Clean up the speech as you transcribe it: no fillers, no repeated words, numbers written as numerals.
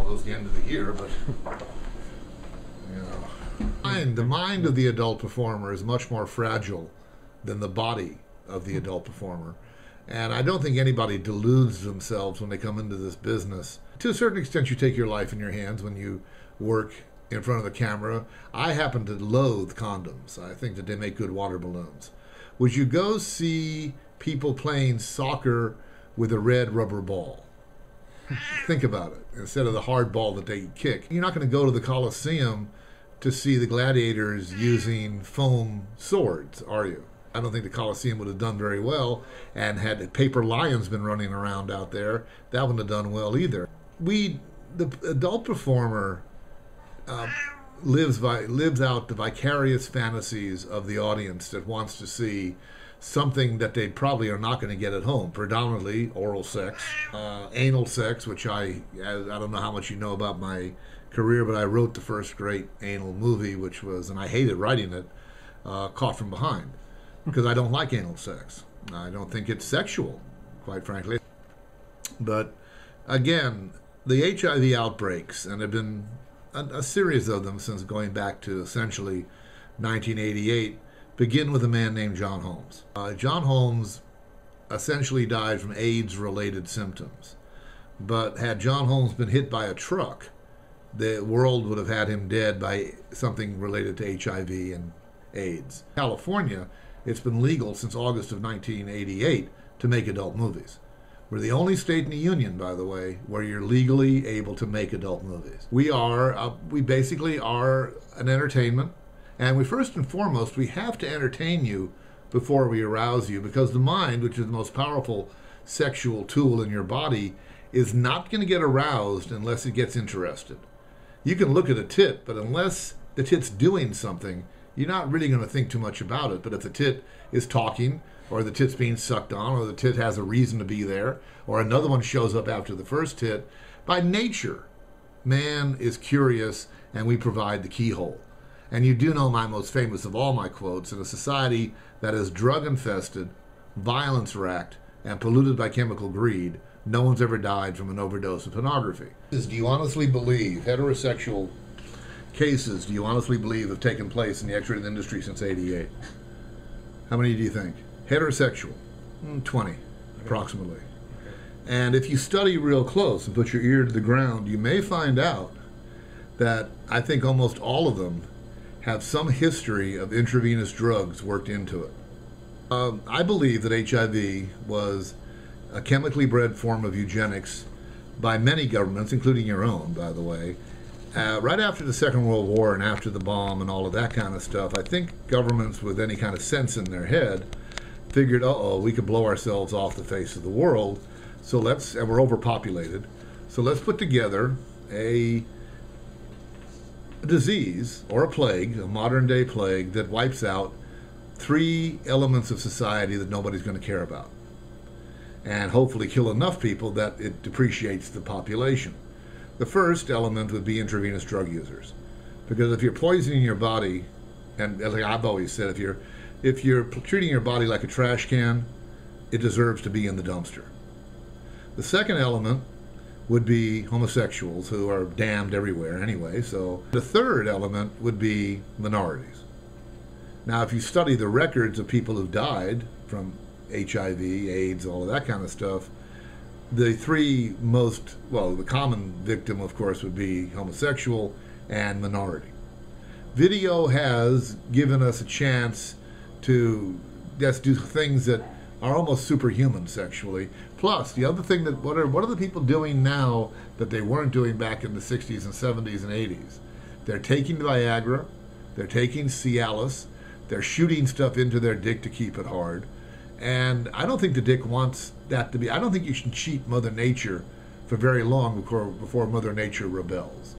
almost the end of the year, but you know, the mind of the adult performer is much more fragile than the body of the adult performer. And I don't think anybody deludes themselves when they come into this business. To a certain extent, you take your life in your hands when you work in front of the camera. I happen to loathe condoms. I think that they make good water balloons. Would you go see people playing soccer with a red rubber ball? Think about it. Instead of the hard ball that they kick. You're not going to go to the Coliseum to see the gladiators using foam swords, are you? I don't think the Coliseum would have done very well, and had the paper lions been running around out there, that wouldn't have done well either. The adult performer lives out the vicarious fantasies of the audience that wants to see something that they probably are not going to get at home. Predominantly oral sex, anal sex, which I don't know how much you know about my career, but I wrote the first great anal movie, which was, and I hated writing it, Caught from Behind, because I don't like anal sex. I don't think it's sexual, quite frankly. But again, the HIV outbreaks, and there have been a series of them since going back to essentially 1988, begin with a man named John Holmes. John Holmes essentially died from AIDS-related symptoms. But had John Holmes been hit by a truck, the world would have had him dead by something related to HIV and AIDS. California, it's been legal since August of 1988 to make adult movies. We're the only state in the union, by the way, where you're legally able to make adult movies. We basically are an entertainment, and we first and foremost, we have to entertain you before we arouse you, because the mind, which is the most powerful sexual tool in your body, is not going to get aroused unless it gets interested. You can look at a tit, but unless the tit's doing something, you're not really going to think too much about it. But if the tit is talking, or the tit's being sucked on, or the tit has a reason to be there, or another one shows up after the first tit, by nature, man is curious, and we provide the keyhole. And you do know my most famous of all my quotes: in a society that is drug-infested, violence-racked, and polluted by chemical greed, no one's ever died from an overdose of pornography. Do you honestly believe heterosexual cases, do you honestly believe, have taken place in the X-rated industry since '88? How many do you think? Heterosexual, 20, approximately. Okay. And if you study real close and put your ear to the ground, you may find out that I think almost all of them have some history of intravenous drugs worked into it. I believe that HIV was a chemically bred form of eugenics by many governments, including your own, by the way. Right after the Second World War and after the bomb and all of that kind of stuff, I think governments with any kind of sense in their head figured, we could blow ourselves off the face of the world, and we're overpopulated, so let's put together a disease or a plague, a modern day plague, that wipes out 3 elements of society that nobody's going to care about, and hopefully kill enough people that it depreciates the population. The first element would be intravenous drug users, because if you're poisoning your body, and like I've always said, if you're treating your body like a trash can, it deserves to be in the dumpster. The second element would be homosexuals, who are damned everywhere anyway. So the third element would be minorities. Now, if you study the records of people who've died from HIV, AIDS, all of that kind of stuff, the the common victim, of course, would be homosexual and minority. Video has given us a chance to just do things that are almost superhuman sexually. Plus, the other thing, what are the people doing now that they weren't doing back in the 60s and 70s and 80s? They're taking Viagra, they're taking Cialis, they're shooting stuff into their dick to keep it hard. And I don't think the dick wants that to be. I don't think you should cheat Mother Nature for very long before Mother Nature rebels.